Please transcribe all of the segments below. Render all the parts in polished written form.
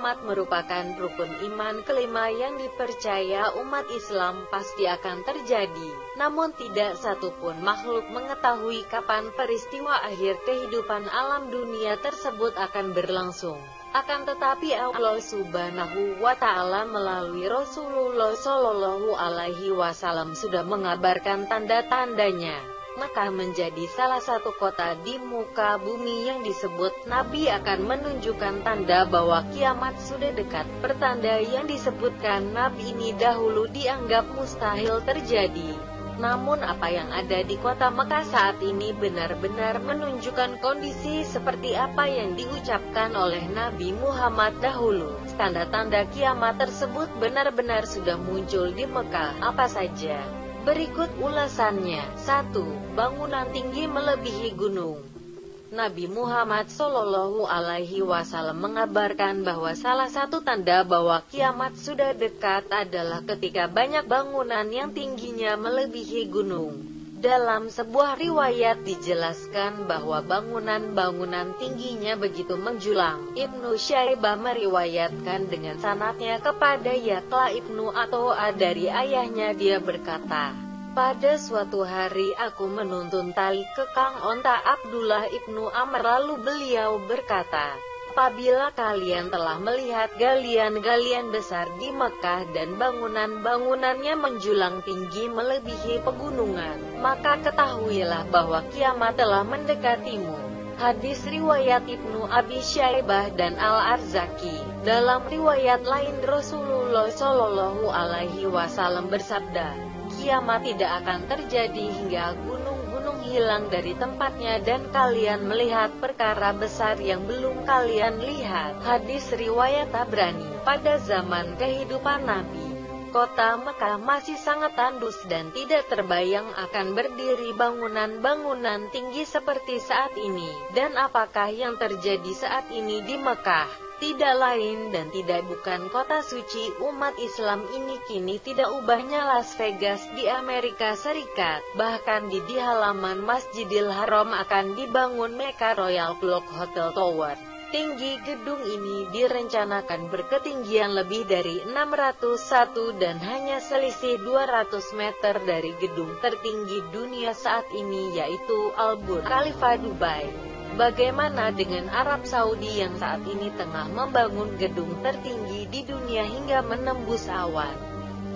kiamat merupakan rukun iman kelima yang dipercaya umat Islam pasti akan terjadi. Namun tidak satupun makhluk mengetahui kapan peristiwa akhir kehidupan alam dunia tersebut akan berlangsung. Akan tetapi Allah Subhanahu wa Ta'ala melalui Rasulullah Shallallahu Alaihi Wasallam sudah mengabarkan tanda-tandanya. Mekah menjadi salah satu kota di muka bumi yang disebut Nabi akan menunjukkan tanda bahwa kiamat sudah dekat. Pertanda yang disebutkan Nabi ini dahulu dianggap mustahil terjadi. Namun apa yang ada di kota Mekah saat ini benar-benar menunjukkan kondisi seperti apa yang diucapkan oleh Nabi Muhammad dahulu. Tanda-tanda kiamat tersebut benar-benar sudah muncul di Mekah. Apa saja? Berikut ulasannya. 1. Bangunan tinggi melebihi gunung. Nabi Muhammad Shallallahu Alaihi Wasallam mengabarkan bahwa salah satu tanda bahwa kiamat sudah dekat adalah ketika banyak bangunan yang tingginya melebihi gunung. Dalam sebuah riwayat dijelaskan bahwa bangunan-bangunan tingginya begitu menjulang. Ibnu Syaibah meriwayatkan dengan sanadnya kepada Yaqla Ibnu Atho'a dari ayahnya, dia berkata, pada suatu hari aku menuntun tali kekang onta Abdullah Ibnu Amr, lalu beliau berkata, apabila kalian telah melihat galian-galian besar di Mekah dan bangunan-bangunannya menjulang tinggi melebihi pegunungan, maka ketahuilah bahwa kiamat telah mendekatimu. Hadis riwayat Ibnu Abi Syaibah dan Al-Arzaki. Dalam riwayat lain Rasulullah Shallallahu Alaihi Wasallam bersabda, kiamat tidak akan terjadi hingga gunung-gunung hilang dari tempatnya dan kalian melihat perkara besar yang belum kalian lihat. Hadis riwayat Tabrani. Pada zaman kehidupan Nabi, kota Mekah masih sangat tandus dan tidak terbayang akan berdiri bangunan-bangunan tinggi seperti saat ini. Dan apakah yang terjadi saat ini di Mekah? Tidak lain dan tidak bukan kota suci umat Islam ini kini tidak ubahnya Las Vegas di Amerika Serikat. Bahkan di halaman Masjidil Haram akan dibangun Mecca Royal Clock Hotel Tower. Tinggi gedung ini direncanakan berketinggian lebih dari 601 dan hanya selisih 200 meter dari gedung tertinggi dunia saat ini, yaitu Al Burj Khalifa Dubai. Bagaimana dengan Arab Saudi yang saat ini tengah membangun gedung tertinggi di dunia hingga menembus awan?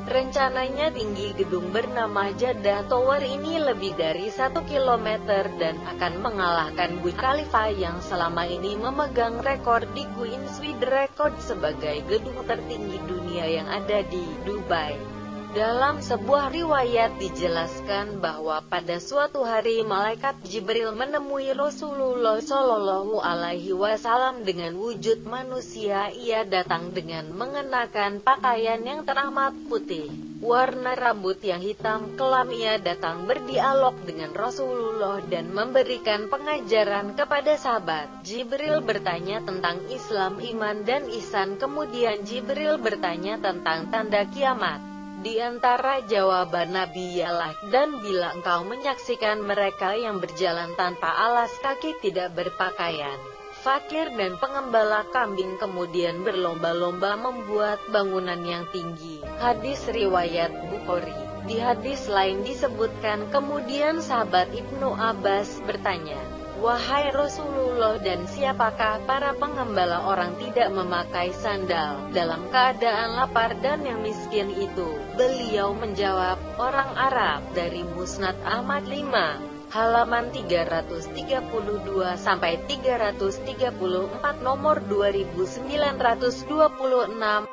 Rencananya tinggi gedung bernama Jeddah Tower ini lebih dari 1 kilometer dan akan mengalahkan Burj Khalifa yang selama ini memegang rekor di Guinness World Record sebagai gedung tertinggi dunia yang ada di Dubai. Dalam sebuah riwayat dijelaskan bahwa pada suatu hari malaikat Jibril menemui Rasulullah Shallallahu Alaihi Wasallam dengan wujud manusia. Ia datang dengan mengenakan pakaian yang teramat putih, warna rambut yang hitam kelam. Ia datang berdialog dengan Rasulullah dan memberikan pengajaran kepada sahabat. Jibril bertanya tentang Islam, iman dan ihsan. Kemudian Jibril bertanya tentang tanda kiamat. Di antara jawaban Nabi ialah, dan bila engkau menyaksikan mereka yang berjalan tanpa alas kaki, tidak berpakaian, fakir dan pengembala kambing kemudian berlomba-lomba membuat bangunan yang tinggi. Hadis riwayat Bukhari. Di hadis lain disebutkan kemudian sahabat Ibnu Abbas bertanya, wahai Rasulullah, dan siapakah para pengembala orang tidak memakai sandal dalam keadaan lapar dan yang miskin itu? Beliau menjawab, orang Arab. Dari Musnad Ahmad 5, halaman 332 sampai 334, nomor 2926.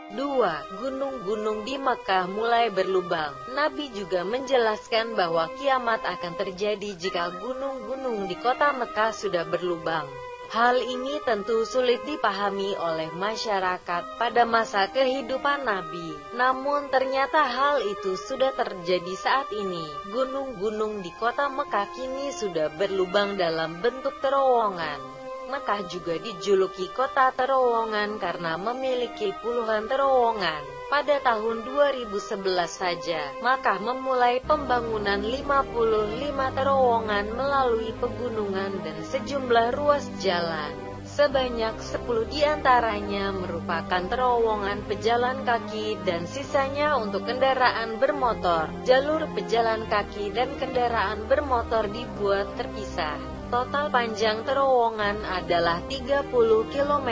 2. Gunung-gunung di Mekah mulai berlubang. Nabi juga menjelaskan bahwa kiamat akan terjadi jika gunung-gunung di kota Mekah sudah berlubang. Hal ini tentu sulit dipahami oleh masyarakat pada masa kehidupan Nabi. Namun ternyata hal itu sudah terjadi saat ini. Gunung-gunung di kota Mekah kini sudah berlubang dalam bentuk terowongan. Mekah juga dijuluki kota terowongan karena memiliki puluhan terowongan. Pada tahun 2011 saja, Mekah memulai pembangunan 55 terowongan melalui pegunungan dan sejumlah ruas jalan. Sebanyak 10 diantaranya merupakan terowongan pejalan kaki dan sisanya untuk kendaraan bermotor. Jalur pejalan kaki dan kendaraan bermotor dibuat terpisah. Total panjang terowongan adalah 30 km.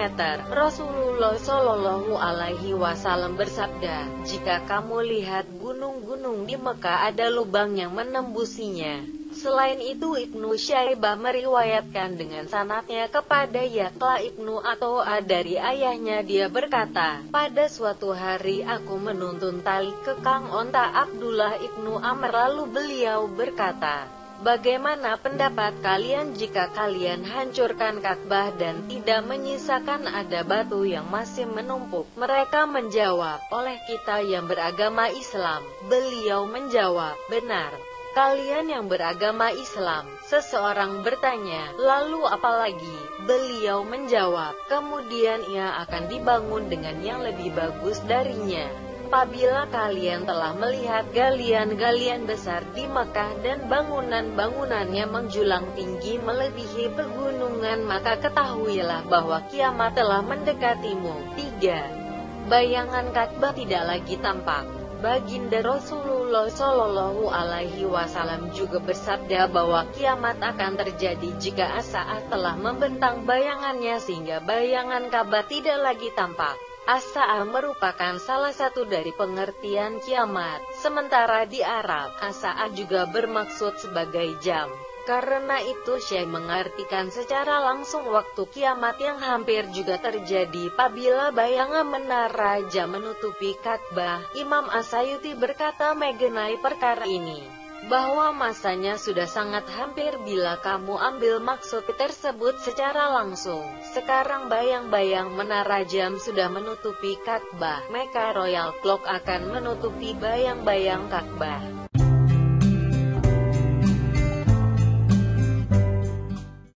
Rasulullah Shallallahu Alaihi Wasallam bersabda, "Jika kamu lihat gunung-gunung di Mekah ada lubang yang menembusinya." Selain itu, Ibnu Syaibah meriwayatkan dengan sanadnya kepada Yaqla Ibnu Atho'a dari ayahnya, dia berkata, "Pada suatu hari aku menuntun tali kekang onta Abdullah Ibnu Amr, lalu beliau berkata, 'Bagaimana pendapat kalian jika kalian hancurkan Ka'bah dan tidak menyisakan ada batu yang masih menumpuk?' Mereka menjawab, 'Oleh kita yang beragama Islam.' Beliau menjawab, 'Benar. Kalian yang beragama Islam.' Seseorang bertanya, 'Lalu apa lagi?' Beliau menjawab, 'Kemudian ia akan dibangun dengan yang lebih bagus darinya. Apabila kalian telah melihat galian-galian besar di Mekah dan bangunan-bangunannya menjulang tinggi melebihi pegunungan, maka ketahuilah bahwa kiamat telah mendekatimu.' 3. Bayangan Ka'bah tidak lagi tampak. Baginda Rasulullah Shallallahu Alaihi Wasallam juga bersabda bahwa kiamat akan terjadi jika as-saat telah membentang bayangannya sehingga bayangan Ka'bah tidak lagi tampak. As-saah merupakan salah satu dari pengertian kiamat. Sementara di Arab, as-saah juga bermaksud sebagai jam. Karena itu Syekh mengartikan secara langsung waktu kiamat yang hampir juga terjadi apabila bayangan menara jam menutupi Ka'bah. Imam As-Sayuti berkata mengenai perkara ini, bahwa masanya sudah sangat hampir bila kamu ambil maksud tersebut secara langsung. Sekarang bayang-bayang menara jam sudah menutupi Ka'bah, maka Royal Clock akan menutupi bayang-bayang Ka'bah.